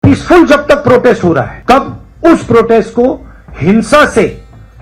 Peaceful जब तक protest हो रहा है, तब उस प्रोटेस्ट को हिंसा से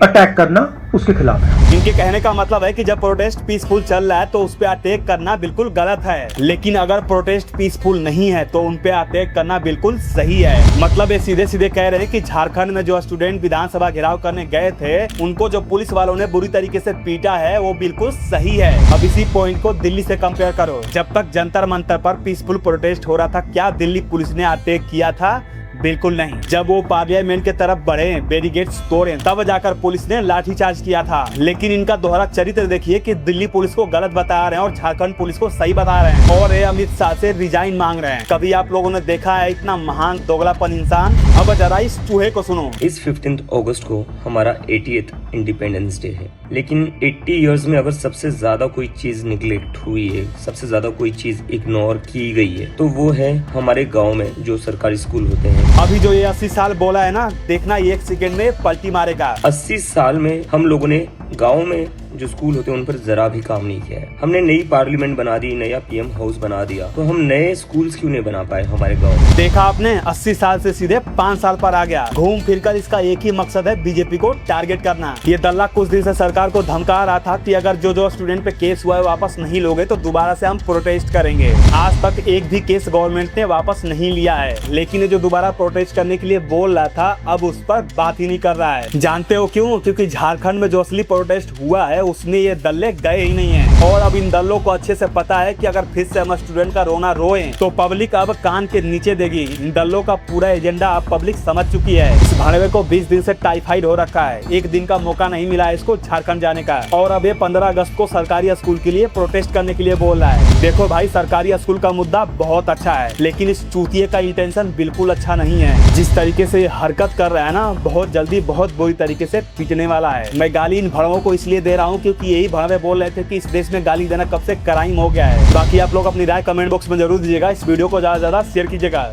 अटैक करना उसके खिलाफ है। इनके कहने का मतलब है कि जब प्रोटेस्ट पीसफुल चल रहा है तो उस पे अटैक करना बिल्कुल गलत है, लेकिन अगर प्रोटेस्ट पीसफुल नहीं है तो उन पे अटैक करना बिल्कुल सही है। मतलब ये सीधे सीधे कह रहे हैं कि झारखंड में जो स्टूडेंट विधानसभा घेराव करने गए थे उनको जो पुलिस वालों ने बुरी तरीके से पीटा है वो बिल्कुल सही है। अब इसी पॉइंट को दिल्ली से कंपेयर करो। जब तक जंतर मंतर पर पीसफुल प्रोटेस्ट हो रहा था, क्या दिल्ली पुलिस ने अटैक किया था? बिल्कुल नहीं। जब वो पार्लियामेंट के तरफ बढ़े, बैरिकेड्स तोड़े, तब जाकर पुलिस ने लाठीचार्ज किया था। लेकिन इनका दोहरा चरित्र देखिए कि दिल्ली पुलिस को गलत बता रहे हैं और झारखंड पुलिस को सही बता रहे हैं, और ये अमित शाह से रिजाइन मांग रहे हैं। कभी आप लोगों ने देखा है इतना महान दोगलापन इंसान? अब जरा इस चूहे को सुनो। इस 15 अगस्त को हमारा 80th इंडिपेंडेंस डे है, लेकिन 80 इयर्स में अगर सबसे ज्यादा कोई चीज निगलेक्ट हुई है, सबसे ज्यादा कोई चीज इग्नोर की गई है, तो वो है हमारे गांव में जो सरकारी स्कूल होते हैं। अभी जो ये 80 साल बोला है ना, देखना 1 सेकंड में पलटी मारेगा। 80 साल में हम लोगों ने गांव में जो स्कूल होते हैं उन पर जरा भी काम नहीं किया है। हमने नई पार्लियामेंट बना दी, नया पीएम हाउस बना दिया, तो हम नए स्कूल्स क्यों नहीं बना पाए हमारे गांव में? देखा आपने, 80 साल से सीधे 5 साल पर आ गया। घूम फिरकर इसका एक ही मकसद है, बीजेपी को टारगेट करना। ये दल्ला कुछ दिन से सरकार को धमका रहा था कि अगर जो स्टूडेंट पे केस हुआ है वापस नहीं लोगे तो दोबारा से हम प्रोटेस्ट करेंगे। आज तक एक भी केस गवर्नमेंट ने वापस नहीं लिया है, लेकिन ये जो दोबारा प्रोटेस्ट करने के लिए बोल रहा था अब उस पर बात ही नहीं कर रहा है। जानते हो क्यों? क्योंकि झारखंड में जो असली प्रोटेस्ट हुआ है उसमें ये दल्ले गए ही नहीं है, और अब इन दल्लों को अच्छे से पता है कि अगर फिर से हम स्टूडेंट का रोना रोए तो पब्लिक अब कान के नीचे देगी। इन दल्लों का पूरा एजेंडा अब पब्लिक समझ चुकी है। इस भाड़वे को 20 दिन से टाइफाइड हो रखा है, एक दिन का मौका नहीं मिला है इसको झारखंड जाने का, और अब ये 15 अगस्त को सरकारी स्कूल के लिए प्रोटेस्ट करने के लिए बोल रहा है। देखो भाई, सरकारी स्कूल का मुद्दा बहुत अच्छा है, लेकिन इस चूतिए का इंटेंशन बिल्कुल अच्छा नहीं है। जिस तरीके से हरकत कर रहा है ना, बहुत जल्दी बहुत बुरी तरीके से पीटने वाला है। मैं गाली इन भड़वों को इसलिए दे रहा हूँ क्योंकि यही भड़वे बोल रहे थे कि इस देश में गाली देना कब से क्राइम हो गया है। बाकी आप लोग अपनी राय कमेंट बॉक्स में जरूर दीजिएगा। इस वीडियो को ज्यादा से ज्यादा शेयर कीजिएगा।